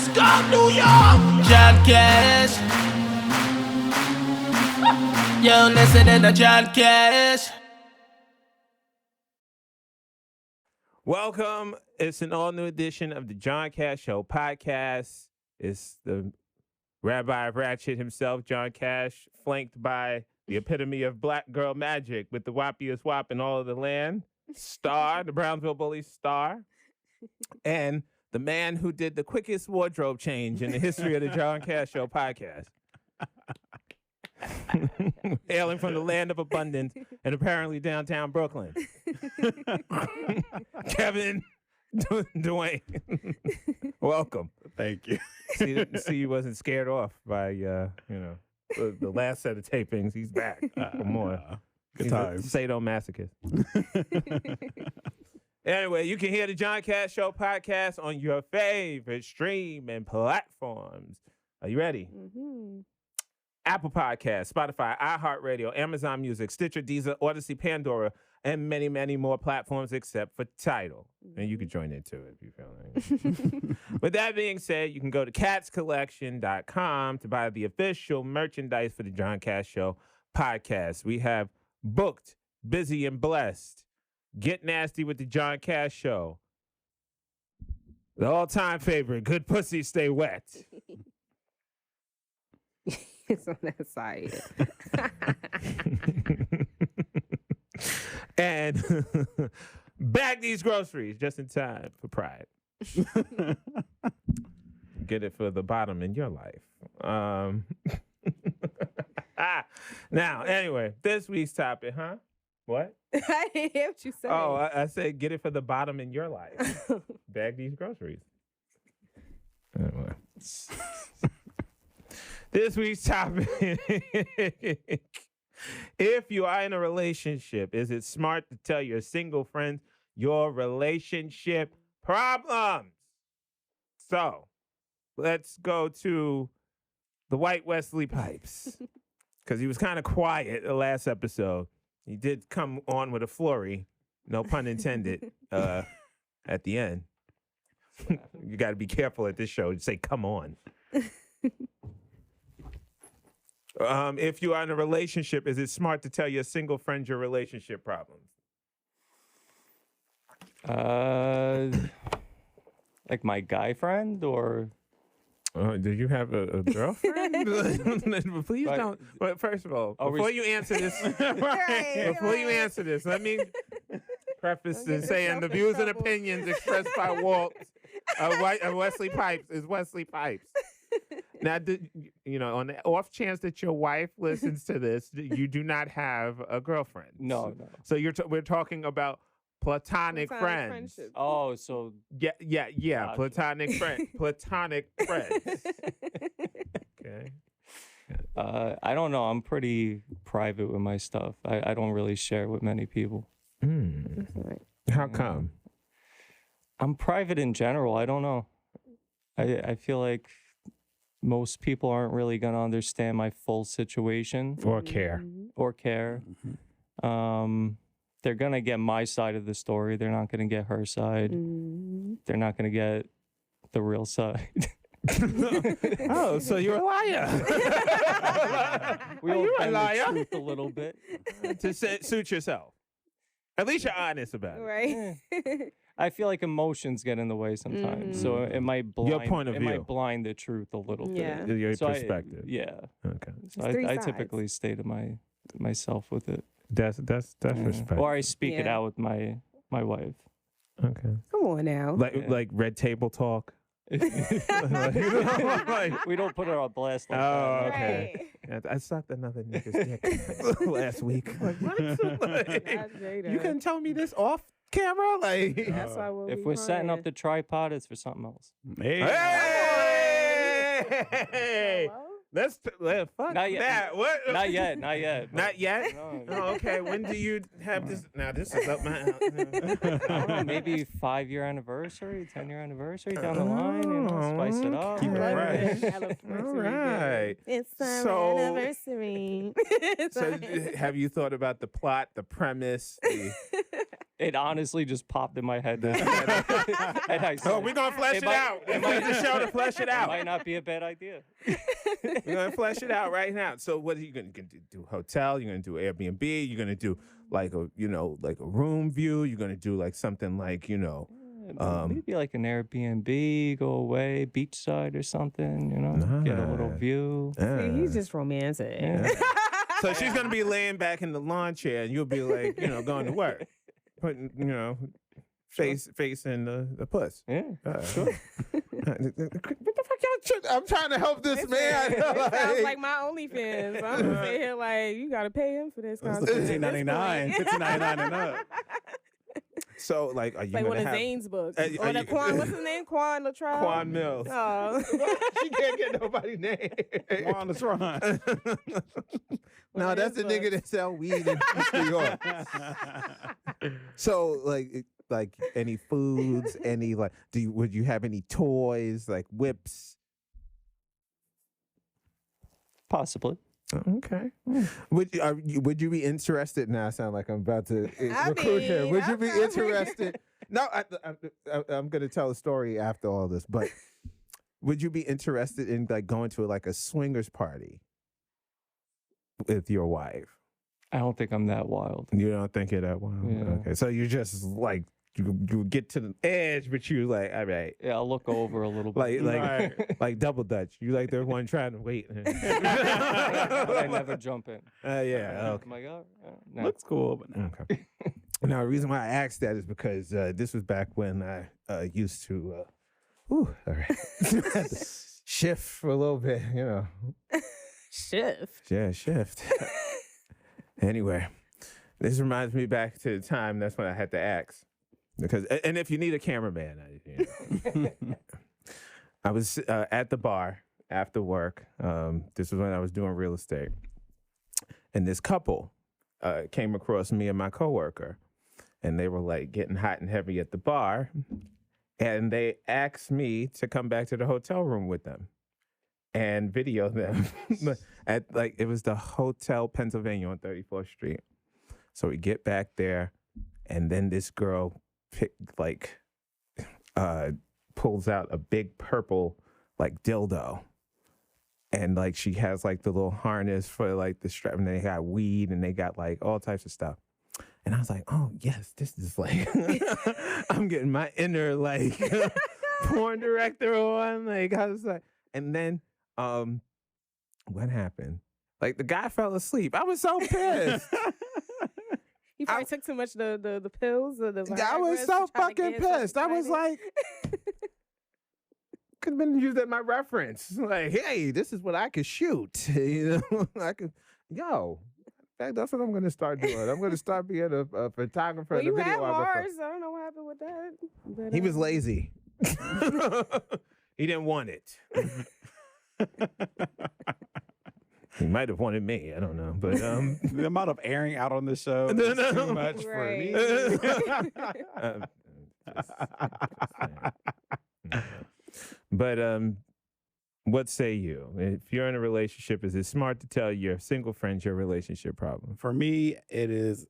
Let's go, New York! John Cash. Yo, listening to John Cash. Welcome. It's an all-new edition of the John Cash Show podcast. It's the Rabbi of Ratchet himself, John Cash, flanked by the epitome of black girl magic with the whoppiest whop in all of the land, Star, the Brownsville Bully Star, and the man who did the quickest wardrobe change in the history of the John Cash Show podcast. Hailing from the land of abundance and apparently downtown Brooklyn. Kevin Dwayne. Welcome. Thank you. See, you wasn't scared off by the last set of tapings. He's back for more. Good times. Sadomasochist. Anyway, you can hear the John Cash Show podcast on your favorite streaming platforms. Are you ready? Mm-hmm. Apple Podcasts, Spotify, iHeartRadio, Amazon Music, Stitcher, Deezer, Odyssey, Pandora, and many, many more platforms except for Tidal. And you can join in too if you feel like. With that being said, you can go to catscollection.com to buy the official merchandise for the John Cash Show podcast. We have Booked, Busy, and Blessed, Get Nasty with the John Cash Show, the all-time favorite, Good Pussy, Stay Wet. It's on that side. And bag these groceries just in time for Pride. Get it for the bottom in your life. Now, anyway, this week's topic, huh? What? I didn't hear what you said. Oh, I said get it for the bottom in your life. Bag these groceries. Anyway. This week's topic. If you are in a relationship, is it smart to tell your single friends your relationship problems? So, let's go to the White Wesley Pipes. Because he was kind of quiet the last episode. He did come on with a flurry, no pun intended, at the end. You got to be careful at this show to say, come on. If you are in a relationship, is it smart to tell your single friend your relationship problems? Like my guy friend or? Do you have a girlfriend? Please don't. But first of all, before you answer this, let me preface this saying the views and opinions expressed by Walt of Wesley Pipes is Wesley Pipes. Now, on the off chance that your wife listens to this, you do not have a girlfriend. No. So we're talking about platonic friends. Friendship. Oh, so Yeah. Gotcha. Platonic friends. Okay. I don't know. I'm pretty private with my stuff. I don't really share with many people. That's right. How come? I'm private in general. I don't know. I feel like most people aren't really gonna understand my full situation Or care. or care. They're gonna get my side of the story. They're not gonna get her side. They're not gonna get the real side. Oh, so you're a liar. We all you a bend the liar? truth a little bit. To suit yourself. At least you're honest about it. Right. I feel like emotions get in the way sometimes, so it might blind. Your point of it view. might blind the truth a little Yeah. bit. Your So perspective. Yeah. Okay. So There's three I sides. typically stay to myself with it. That's Yeah. respect. Or I speak it Yeah. out with my wife. Okay. Come on now. Like red table talk. We don't put her on blast like Oh, that. okay. Yeah, I sucked another nigga's dick last week. Like, what? Like, That's Jada. you couldn't tell me this off camera? Like, That's why we'll If be we're setting up crying. the tripod, it's for something else. Hey. hey! Hello? Fuck Not yet. that. What? Not yet. Not yet. Not yet? No. Oh, okay. When do you have this? Now, this is up my I don't know, maybe 5-year anniversary, 10-year anniversary down the line, spice it up. Keep it right? fresh. All right. It's our So- anniversary. So, have you thought about the plot, the premise? It honestly just popped in my head. And I said, Oh, we're going to flesh it out. It's the show to flesh it it out. might not be a bad idea. We're going to flesh it out right now. So what are you going to do? Hotel? You're going to do Airbnb? You're going to do like a room view? You're going to do like something like, Maybe like an Airbnb, go away, beachside or something, get a little Nice. ving. See, he's just romantic. Yeah. So she's going to be laying back in the lawn chair and you'll be like, going to work. Putting, facing the puss. Yeah, Sure. What the fuck y'all? I'm trying to help this man. It sounds like my OnlyFans. I'm gonna sit here like you gotta pay him for this That's content. the $15.99. $15.99 and up. So, like, are you Like gonna one of have Zane's books. Are Or the you- Quan, what's his name? Quan Latrell? Quan Mills? Oh. She can't get nobody's name. Juan Latron. No, that's the nigga that sell weed in East New York. So, like any foods, any would you have any toys like whips? possibly. Okay. Would you be interested? Now I sound like I'm about to recruit here. mean, Would you be okay. interested? No, I'm going to tell a story after all this, but would you be interested in like going to like a swingers party with your wife? I don't think I'm that wild. You don't think you're that wild? Yeah. Okay, so you're just like you get to the edge, but you like, all right, Yeah, I'll look over a little bit. like double dutch. You like the one trying to wait. I never jump in. Yeah. Okay. I'm like, oh, no. Looks cool, but no. Okay. Now, the reason why I asked that is because this was back when I used to, all right, shift for a little bit, Shift. Yeah, shift. Anyway, this reminds me back to the time. That's when I had to ask because, and if you need a cameraman, I was at the bar after work. This was when I was doing real estate, and this couple came across me and my coworker. And they were like getting hot and heavy at the bar. And they asked me to come back to the hotel room with them and video them at it was the Hotel Pennsylvania on 34th Street. So we get back there and then this girl pulls out a big purple dildo. And she has the little harness for the strap and they got weed and they got all types of stuff. And I was like, oh, yes, this is I'm getting my inner porn director on. I was like, and then what happened? The guy fell asleep. I was so pissed. He probably took too much the pills or the I was Viagra so to try to fucking get him pissed. I was excited. like, could have been used as my reference. Hey, this is what I could shoot. I could, that's what I'm going to start doing. I'm going to start being a photographer Well, and a you had videographer. Mars. I don't know what happened with that. But, He was lazy. He didn't want it. He might have wanted me. I don't know. But The amount of airing out on this show No, is no. too much for me. But what say you? If you're in a relationship, is it smart to tell your single friends your relationship problem? For me, it is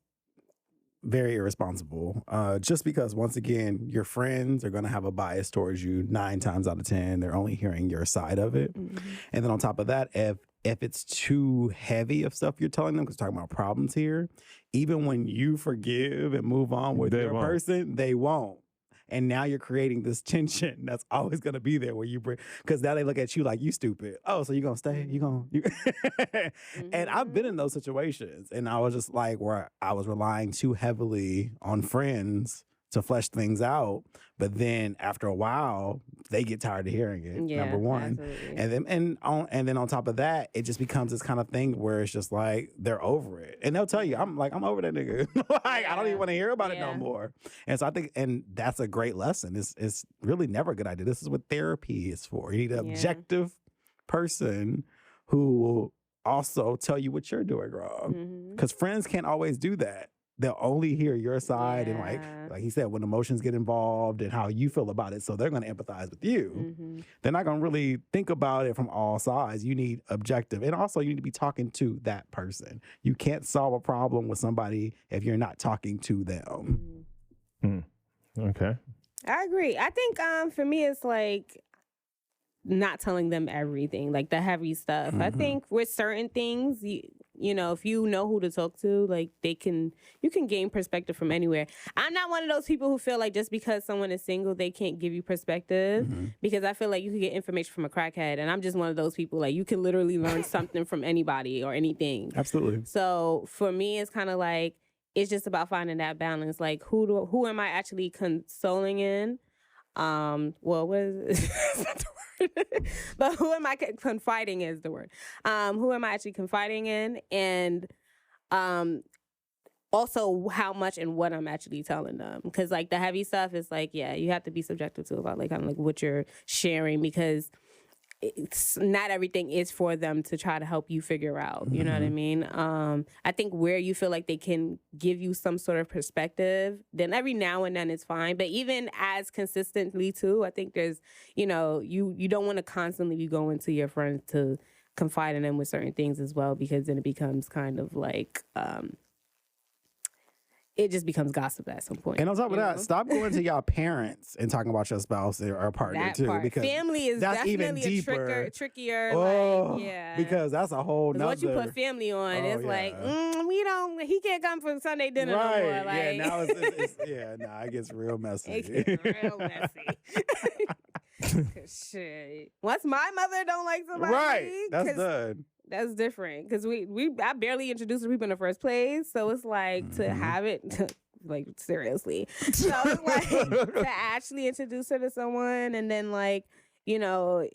very irresponsible. Just because, once again, your friends are going to have a bias towards you 9 times out of 10. They're only hearing your side of it. Mm-hmm. And then on top of that, if it's too heavy of stuff you're telling them, because talking about problems here, even when you forgive and move on with They your won't. person, they won't. And now you're creating this tension that's always going to be there where you bring, because now they look at you like you stupid. Oh, so you going to stay? And I've been in those situations. And I was just where I was relying too heavily on friends to flesh things out. But then after a while, they get tired of hearing it, Yeah, number one. absolutely. And then on top of that, it just becomes this kind of thing where it's just they're over it. And they'll tell you, I'm over that nigga. I don't even want to hear about it no Yeah. more. And so I think, and that's a great lesson. It's really never a good idea. This is what therapy is for. You need an Yeah. objective person who will also tell you what you're doing wrong. Mhm. Because friends can't always do that. They'll only hear your side and Yeah. like he said, when emotions get involved and how you feel about it. So they're going to empathize with you. Mhm. They're not going to really think about it from all sides. You need objective. And also you need to be talking to that person. You can't solve a problem with somebody if you're not talking to them. Mhm. Okay. I agree. I think for me it's like not telling them everything, like the heavy stuff. I think with certain things, you know, if you know who to talk to, like you can gain perspective from anywhere. I'm not one of those people who feel like just because someone is single, they can't give you perspective, because I feel like you can get information from a crackhead, and I'm just one of those people, like you can literally learn something from anybody or anything. Absolutely. So for me, it's kind of like, it's just about finding that balance. Like who am I actually consoling in? Well, what is it? That's not the word. But who am I confiding is the word. Who am I actually confiding in? And also how much and what I'm actually telling them. Because like the heavy stuff is like, yeah, you have to be subjective to about like kind of like what you're sharing, because it's not everything is for them to try to help you figure out. You know what I mean? I think where you feel like they can give you some sort of perspective, then every now and then it's fine. But even as consistently too, I think there's, you know, you don't want to constantly be going to your friends to confide in them with certain things as well, because then it becomes kind of like it just becomes gossip at some point. And on top of you that, know? stop going to your parents and talking about your spouse or partner That too. part. Because family is that's even definitely deeper. trickier. Oh, like, yeah. because that's a whole 'Cause nother. once you put family on, Oh, it's like, yeah. he can't come for Sunday dinner right. no more. Like, Yeah, now it gets real messy. it gets real messy. Shit. Once my mother don't like somebody, Right. That's 'cause done. that's different. Because I barely introduced people in the first place. So it's like to have it, like seriously. So it's like to actually introduce her to someone, and then like, you know,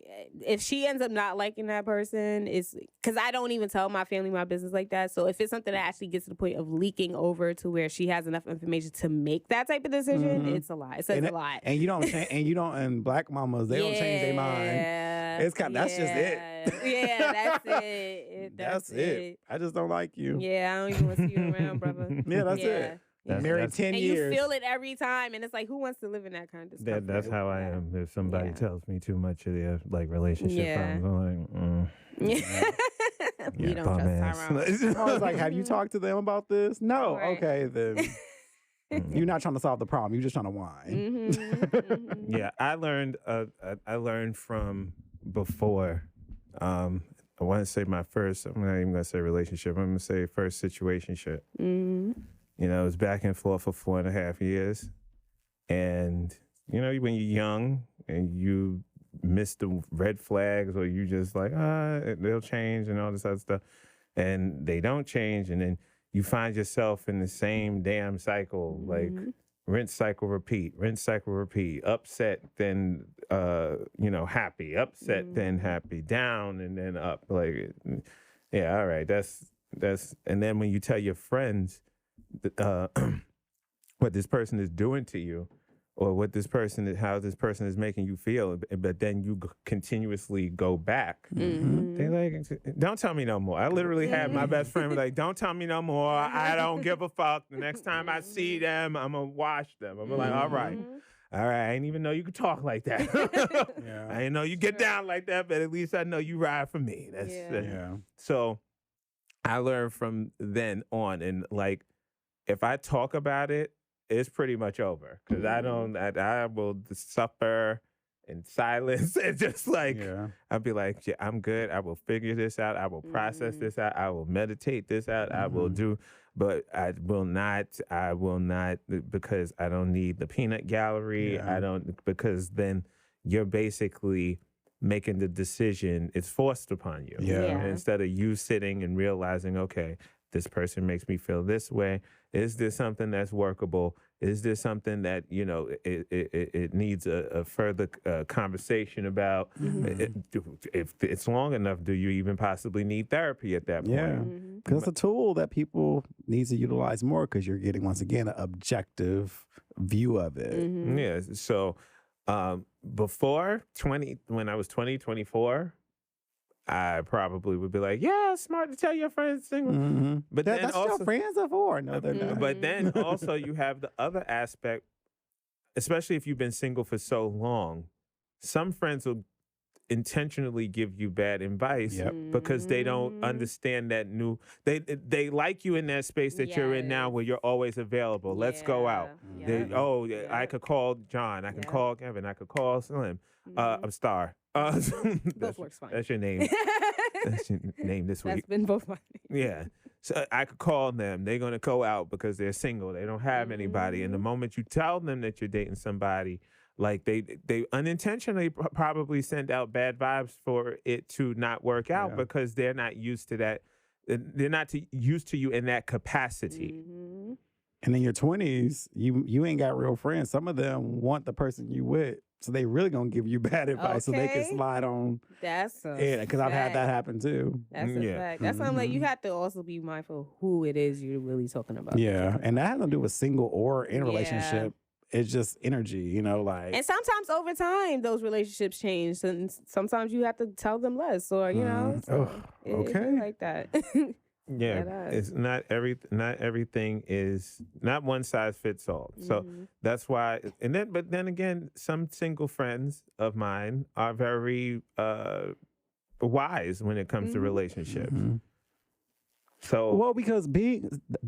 if she ends up not liking that person, it's because I don't even tell my family my business like that. So if it's something that actually gets to the point of leaking over to where she has enough information to make that type of decision, it's a lot. It says a lot. And you don't and black mamas, they don't change their mind. It's that's just it. Yeah, that's it. That's it. I just don't like you. Yeah, I don't even want to see you around, brother. Yeah, that's it. Married 10 and years. you feel it every time, and it's like, who wants to live in that kind of stuff? That's how I am. If somebody tells me too much of their like relationship problems, I'm like, You don't trust Tyrone. I was like, have you talked to them about this? No. Right. Okay, then. You're not trying to solve the problem. You're just trying to whine. Yeah, I learned from before. I want to say my first. I'm not even gonna say relationship. I'm gonna say first situationship. You know, it was back and forth for 4.5 years, and you know, when you're young and you miss the red flags, or you just like, they'll change and all this other stuff, and they don't change, and then you find yourself in the same damn cycle, like rinse, cycle, repeat, upset, then, happy, upset, then happy, down, and then up. Like, yeah, all right, that's, and then when you tell your friends what this person is doing to you, or how this person is making you feel, but then you continuously go back. They like, don't tell me no more. I literally had my best friend be like, don't tell me no more. I don't give a fuck. The next time I see them, I'm gonna wash them. I'm like, all right. I didn't even know you could talk like that. I didn't know you get down like that, but at least I know you ride for me. So I learned from then on, and like, if I talk about it, it's pretty much over, because I will suffer in silence and just like, I'll be like, yeah, I'm good. I will figure this out. I will process this out. I will meditate this out. I will do, but I will not, because I don't need the peanut gallery. Because then you're basically making the decision. It's forced upon you. Instead of you sitting and realizing, okay, this person makes me feel this way. Is this something that's workable? Is this something that, you know, it needs a further conversation about? If it's long enough, do you even possibly need therapy at that point? Yeah, because it's a tool that people need to utilize more, because you're getting, once again, an objective view of it. Yeah, so before when I was 20, 24, I probably would be like, yeah, it's smart to tell your friends single. Mm-hmm. But then That's also, what your friends are for. No, they're not. but then also you have the other aspect, especially if you've been single for so long. Some friends will intentionally give you bad advice Yep. because they don't understand that new. They like you in that space that you're in now, Yes. where you're always available. Let's go out. Yeah. They, Yeah. oh, yeah, I Yeah. could call John. I can Yeah. call Kevin. I could call Slim. I'm Star. Both works fine. That's your name. That's your name this That's week. been both my Yeah. So I could call them. They're going to go out because they're single. They don't have anybody. And the moment you tell them that you're dating somebody, like they unintentionally probably send out bad vibes for it to not work out Yeah. because they're not used to that. They're not used to you in that capacity. And in your 20s, you ain't got real friends. Some of them want the person you with, so they really gonna give you bad advice so they can Okay. slide on. That's a Yeah, because I've had that fact. happen too. That's a Yeah. fact. That's why I'm like, you have to also be mindful of who it is you're really talking about. Yeah, and that has nothing to do with single or in a Yeah. relationship. It's just energy, like. And sometimes over time, those relationships change, and sometimes you have to tell them less, or so it be okay. like that. Yeah, That it's not everything is not one size fits all. So that's why, but then again, some single friends of mine are very wise when it comes to relationships. Mhm. So Well, because the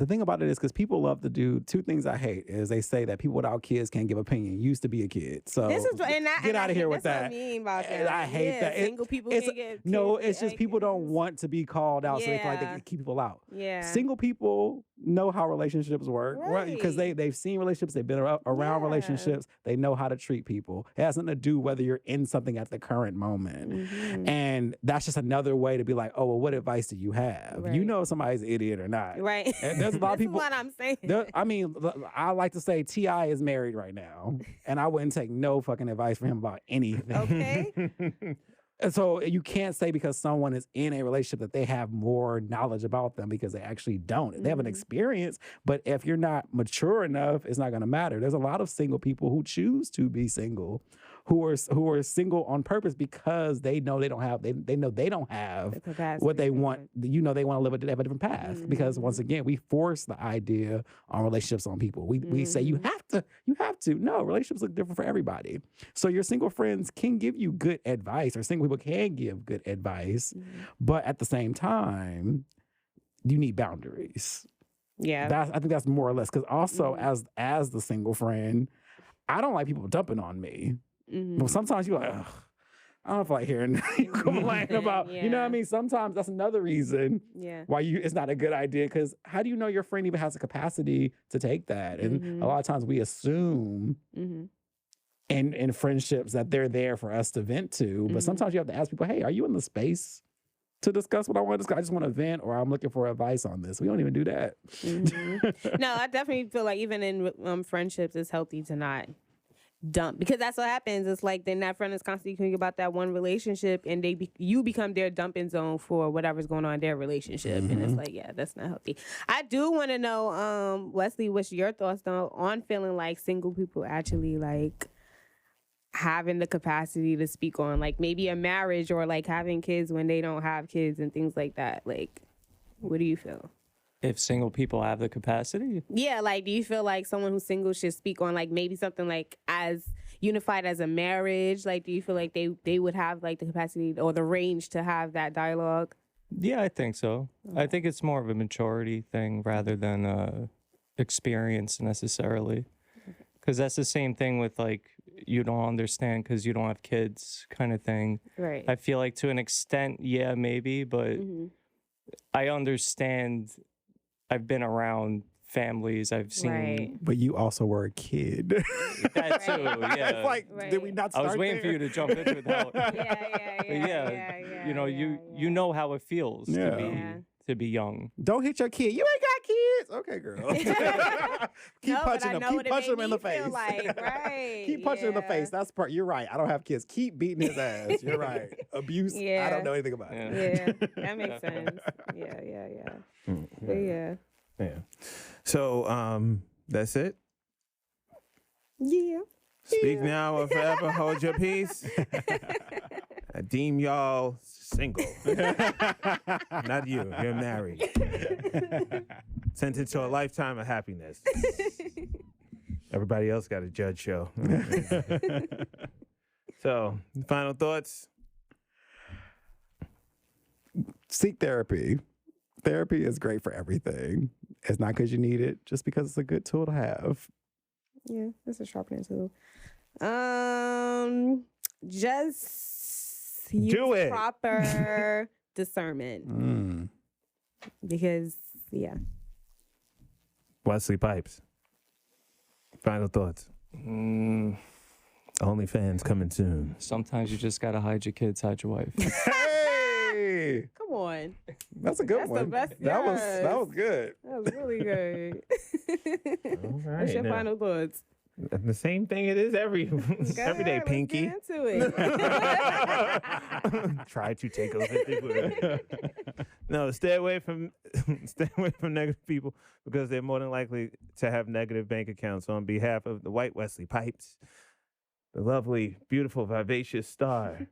thing about it is because people love to do two things I hate is they say that people without kids can't give opinion. Used to be a kid, so This is get out of here with that's that. What I mean about And that. I hate Yeah, that. Single people It's can get no, kids, it's just people don't want to be called out, so they feel like they Yeah. can keep people out. Yeah. Single people know how relationships work, right? Because Right. they've seen relationships, they've been around Yeah. relationships, they know how to treat people. It has nothing to do whether you're in something at the current moment, Mm-hmm. and that's just another way to be like, oh, well, what advice do you have? You Right. know if somebody's an idiot or not. Right. And there's a lot of This people. is what I'm saying. I mean, I like to say T.I. is married right now, and I wouldn't take no fucking advice from him about anything. Okay. And so you can't say because someone is in a relationship that they have more knowledge about them because they actually don't. They have an experience, but if you're not mature enough, it's not going to matter. There's a lot of single people who choose to be single, who are single on purpose because they know they don't have they know they don't have The capacity what they to do want. They want to live a different path because once again we force the idea on relationships on people. We say you have to. No, relationships look different for everybody. So your single friends can give you good advice, or single people can give good advice, but at the same time, you need boundaries. Yeah. I think that's more or less because also as the single friend, I don't like people dumping on me. But sometimes you're like, ugh, I don't feel like hearing you complain about, you know what I Yeah. mean? Sometimes that's another reason Yeah. why it's not a good idea because how do you know your friend even has the capacity to take that? And a lot of times we assume in friendships that they're there for us to vent to, but sometimes you have to ask people, hey, are you in the space to discuss what I want to discuss? I just want to vent or I'm looking for advice on this. We don't even do that. No, I definitely feel like even in friendships, it's healthy to not dump because that's what happens. It's like then that friend is constantly thinking about that one relationship, and you become their dumping zone for whatever's going on in their relationship, and it's like, yeah, that's not healthy. I do want to know, Wesley, what's your thoughts though on feeling like single people actually like having the capacity to speak on like maybe a marriage or like having kids when they don't have kids and things like that? Like, what do you feel? If single people have the capacity, Yeah, like, do you feel like someone who's single should speak on like maybe something like as unified as a marriage? Like, do you feel like they would have like the capacity or the range to have that dialogue? yeah, I think so. I think it's more of a maturity thing rather than experience necessarily. Because that's the same thing with like, you don't understand because you don't have kids kind of thing. Right. I feel like to an extent, yeah, maybe, but I understand. I've been around families. I've seen Right. But you also were a kid. that too. Yeah. It's like, did we Right. not I start was waiting for you to jump into that. Yeah. You know, you know how it feels Yeah. to be young. Don't hit your kid. You ain't got kids. Okay, girl. Keep No, but punching I them. know Keep what it punching made them in the me feel face. like, right, Keep punching in the yeah. face. That's part. You're right. I don't have kids. Keep beating his ass. You're right. Abuse. I Yeah. don't know anything about Yeah. it. Yeah, that makes sense. Yeah. yeah. So that's it. Yeah. Speak now or forever hold your peace. I deem y'all single. Not you. You're married. Sentenced to a lifetime of happiness. Everybody else got a judge show. So, final thoughts? Seek therapy. Therapy is great for everything. It's not because you need it, just because it's a good tool to have. Yeah, that's a sharpening tool. Just use Do it. proper discernment. Because, yeah. Wesley Pipes. Final thoughts. OnlyFans coming soon. Sometimes you just gotta hide your kids, hide your wife. Hey, Come on. that's a good That's one. the best. That was Yes. good. That was really good. All right, What's your now. final thoughts? The same thing it is every day, Let's Pinky. Get into it. Try to take over the world. No, stay away from negative people because they're more than likely to have negative bank accounts. On behalf of the White Wesley Pipes, the lovely, beautiful, vivacious star,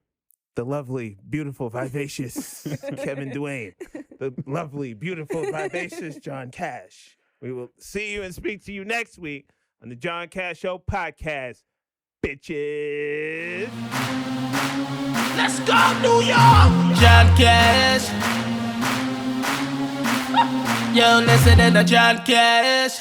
the lovely, beautiful, vivacious Kevin Dwayne, the lovely, beautiful, vivacious John Cash. We will see you and speak to you next week on the John Cash Show podcast, bitches. Let's go, New York! John Cash. Yo, listening to John Cash.